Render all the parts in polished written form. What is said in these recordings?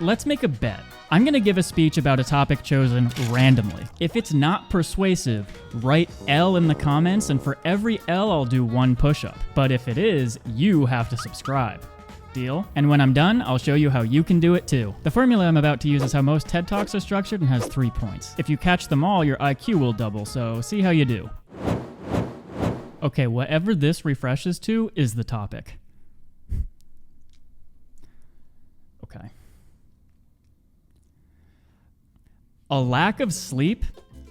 Let's make a bet. I'm going to give a speech about a topic chosen randomly. If it's not persuasive, write L in the comments, and for every L, I'll do one push-up. But if it is, you have to subscribe. Deal? And when I'm done, I'll show you how you can do it too. The formula I'm about to use is how most TED Talks are structured and has 3 points. If you catch them all, your IQ will double, so see how you do. Okay, whatever this refreshes to is the topic. Okay. A lack of sleep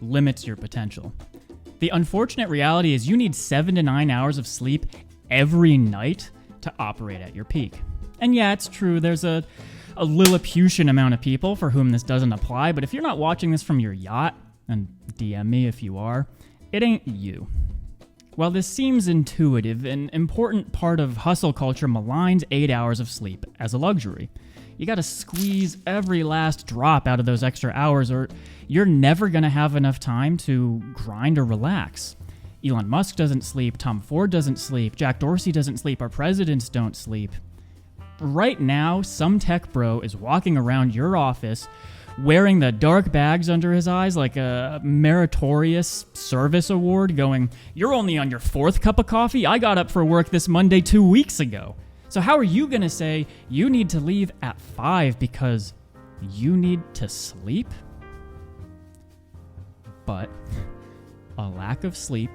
limits your potential. The unfortunate reality is you need 7 to 9 hours of sleep every night to operate at your peak. And yeah, it's true, there's a Lilliputian amount of people for whom this doesn't apply, but if you're not watching this from your yacht, and DM me if you are, it ain't you. While this seems intuitive, an important part of hustle culture maligns 8 hours of sleep as a luxury. You gotta squeeze every last drop out of those extra hours or you're never gonna have enough time to grind or relax. Elon Musk doesn't sleep, Tom Ford doesn't sleep, Jack Dorsey doesn't sleep, our presidents don't sleep. Right now, some tech bro is walking around your office wearing the dark bags under his eyes like a meritorious service award going, "You're only on your 4th cup of coffee? I got up for work this Monday 2 weeks ago." So how are you going to say you need to leave at 5 because you need to sleep? But a lack of sleep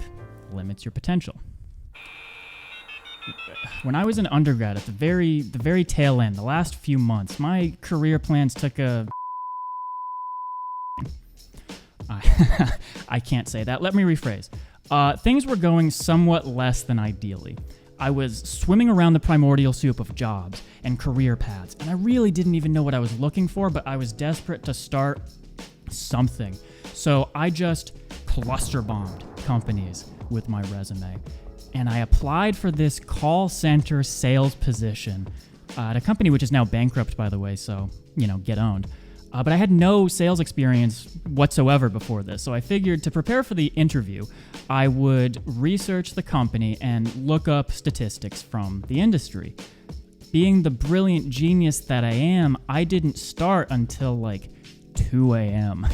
limits your potential. When I was an undergrad at the very tail end, the last few months, my career plans took a... I can't say that. Let me rephrase. Things were going somewhat less than ideally. I was swimming around the primordial soup of jobs and career paths, and I really didn't even know what I was looking for, but I was desperate to start something. So I just cluster bombed companies with my resume, and I applied for this call center sales position at a company which is now bankrupt, by the way, so, get owned. But I had no sales experience whatsoever before this, so I figured to prepare for the interview, I would research the company and look up statistics from the industry. Being the brilliant genius that I am, I didn't start until like 2 a.m.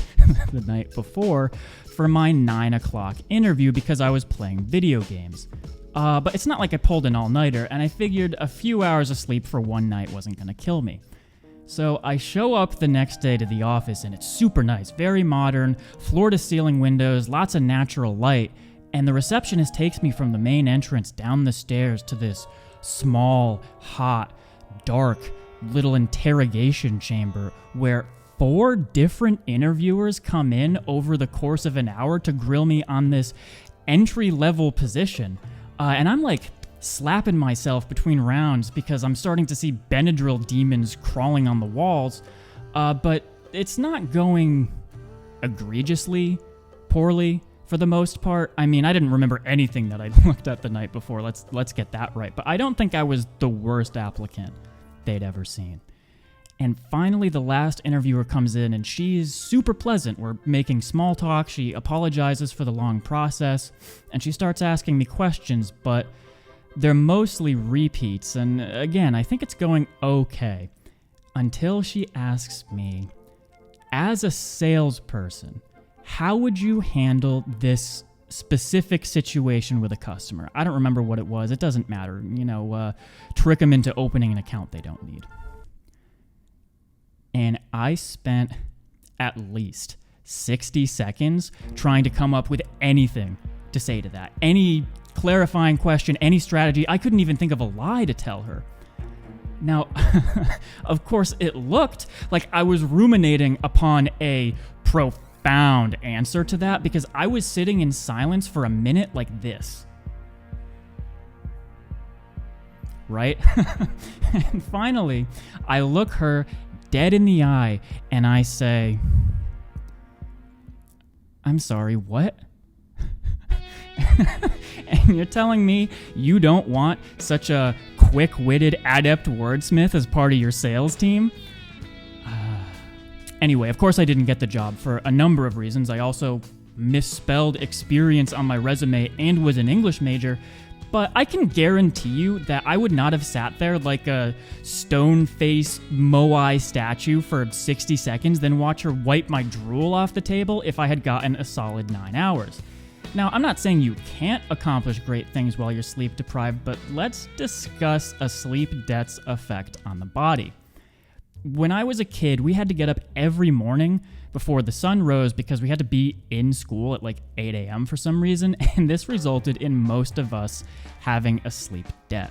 the night before for my 9 o'clock interview because I was playing video games. But it's not like I pulled an all-nighter, and I figured a few hours of sleep for one night wasn't going to kill me. So I show up the next day to the office, and it's super nice, very modern, floor-to-ceiling windows, lots of natural light, and the receptionist takes me from the main entrance down the stairs to this small, hot, dark, little interrogation chamber where 4 different interviewers come in over the course of an hour to grill me on this entry-level position. And I'm like slapping myself between rounds because I'm starting to see Benadryl demons crawling on the walls, but it's not going egregiously poorly for the most part. I mean, I didn't remember anything that I looked at the night before, let's get that right, but I don't think I was the worst applicant they'd ever seen. And finally, the last interviewer comes in, and she's super pleasant. We're making small talk, she apologizes for the long process, and she starts asking me questions, but they're mostly repeats, and again, I think it's going okay. Until she asks me, as a salesperson, how would you handle this specific situation with a customer? I don't remember what it was. It doesn't matter. Trick them into opening an account they don't need. And I spent at least 60 seconds trying to come up with anything to say to that. Any clarifying question, any strategy. I couldn't even think of a lie to tell her. Now, of course, it looked like I was ruminating upon a profound answer to that because I was sitting in silence for a minute like this. Right? And finally, I look her dead in the eye and I say, "I'm sorry, what?" And you're telling me you don't want such a quick-witted, adept wordsmith as part of your sales team? Anyway, of course I didn't get the job for a number of reasons. I also misspelled experience on my resume and was an English major, But I can guarantee you that I would not have sat there like a stone-faced Moai statue for 60 seconds, then watch her wipe my drool off the table if I had gotten a solid 9 hours. Now, I'm not saying you can't accomplish great things while you're sleep deprived, but let's discuss a sleep debt's effect on the body. When I was a kid, we had to get up every morning before the sun rose because we had to be in school at like 8 a.m. for some reason, and this resulted in most of us having a sleep debt.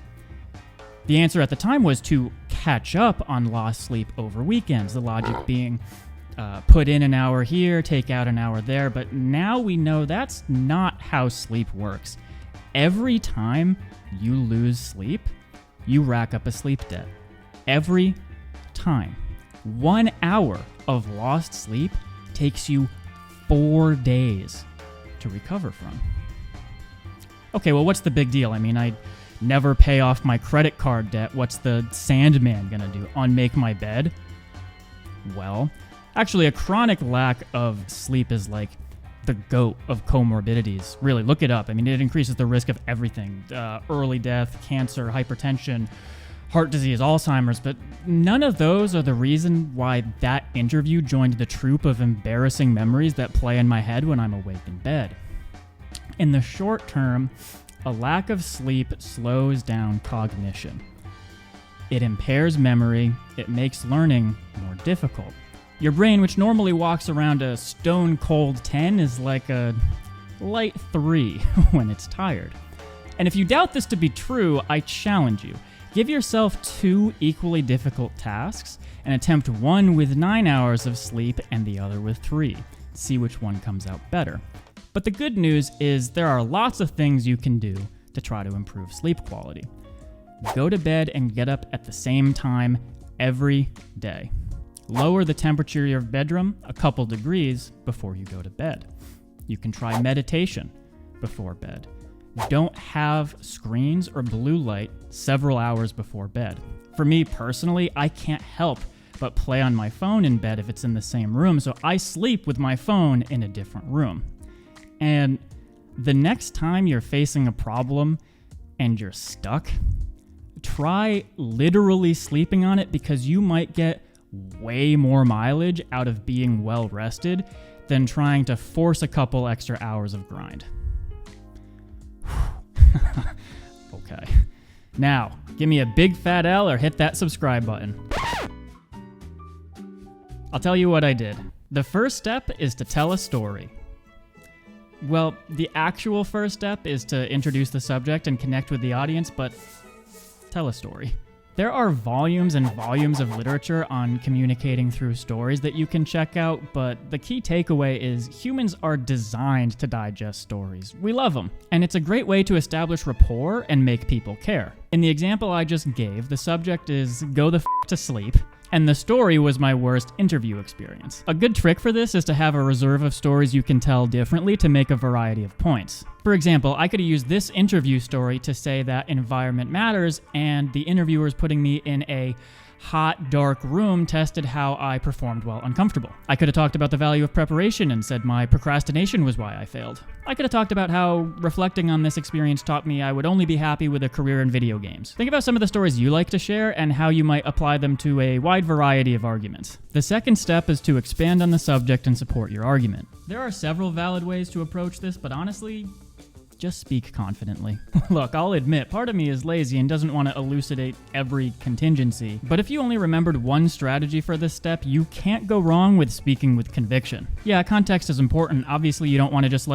The answer at the time was to catch up on lost sleep over weekends, the logic being put in an hour here, take out an hour there, but now we know that's not how sleep works. Every time you lose sleep, you rack up a sleep debt. Every time. 1 hour of lost sleep takes you 4 days to recover from. Okay, well, what's the big deal? I mean, I never pay off my credit card debt. What's the Sandman gonna do? Unmake my bed? Well, actually, a chronic lack of sleep is like the GOAT of comorbidities. Really, look it up. I mean, it increases the risk of everything. Early death, cancer, hypertension, heart disease, Alzheimer's, but none of those are the reason why that interview joined the troupe of embarrassing memories that play in my head when I'm awake in bed. In the short term, a lack of sleep slows down cognition. It impairs memory, it makes learning more difficult. Your brain, which normally walks around a stone cold 10, is like a light 3 when it's tired. And if you doubt this to be true, I challenge you. Give yourself 2 equally difficult tasks and attempt one with 9 hours of sleep and the other with 3. See which one comes out better. But the good news is there are lots of things you can do to try to improve sleep quality. Go to bed and get up at the same time every day. Lower the temperature of your bedroom a couple degrees before you go to bed. You can try meditation before bed. Don't have screens or blue light several hours before bed. For me personally, I can't help but play on my phone in bed if it's in the same room, so I sleep with my phone in a different room. And the next time you're facing a problem and you're stuck, try literally sleeping on it, because you might get way more mileage out of being well rested than trying to force a couple extra hours of grind. Okay. Now, give me a big fat L or hit that subscribe button. I'll tell you what I did. The first step is to tell a story. Well, the actual first step is to introduce the subject and connect with the audience, but tell a story. There are volumes and volumes of literature on communicating through stories that you can check out, but the key takeaway is humans are designed to digest stories. We love them, and it's a great way to establish rapport and make people care. In the example I just gave, the subject is go the f*** to sleep, and the story was my worst interview experience. A good trick for this is to have a reserve of stories you can tell differently to make a variety of points. For example, I could have used this interview story to say that environment matters, and the interviewers putting me in a hot, dark room tested how I performed while uncomfortable. I could have talked about the value of preparation and said my procrastination was why I failed. I could have talked about how reflecting on this experience taught me I would only be happy with a career in video games. Think about some of the stories you like to share and how you might apply them to a wide variety of arguments. The second step is to expand on the subject and support your argument. There are several valid ways to approach this, but honestly, just speak confidently. Look, I'll admit, part of me is lazy and doesn't want to elucidate every contingency, but if you only remembered one strategy for this step, you can't go wrong with speaking with conviction. Yeah, context is important. Obviously, you don't want to just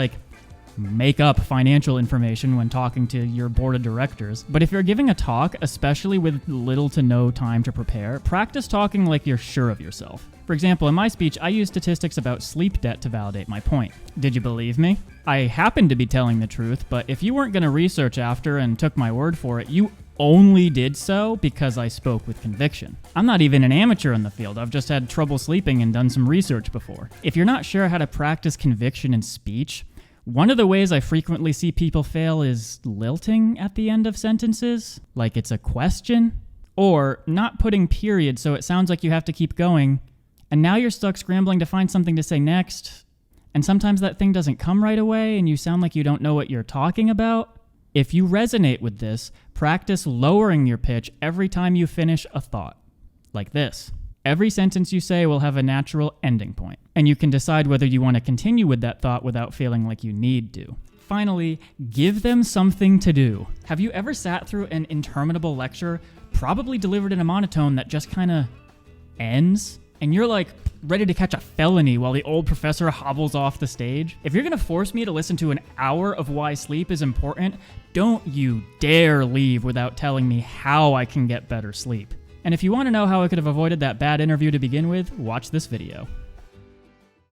make up financial information when talking to your board of directors. But if you're giving a talk, especially with little to no time to prepare, practice talking like you're sure of yourself. For example, in my speech, I used statistics about sleep debt to validate my point. Did you believe me? I happened to be telling the truth, but if you weren't going to research after and took my word for it, you only did so because I spoke with conviction. I'm not even an amateur in the field. I've just had trouble sleeping and done some research before. If you're not sure how to practice conviction in speech, one of the ways I frequently see people fail is lilting at the end of sentences, like it's a question, or not putting periods so it sounds like you have to keep going, and now you're stuck scrambling to find something to say next, and sometimes that thing doesn't come right away and you sound like you don't know what you're talking about. If you resonate with this, practice lowering your pitch every time you finish a thought. Like this. Every sentence you say will have a natural ending point, and you can decide whether you want to continue with that thought without feeling like you need to. Finally, give them something to do. Have you ever sat through an interminable lecture, probably delivered in a monotone that just kind of ends? And you're like ready to catch a felony while the old professor hobbles off the stage? If you're gonna force me to listen to an hour of why sleep is important, don't you dare leave without telling me how I can get better sleep. And if you want to know how I could have avoided that bad interview to begin with, watch this video.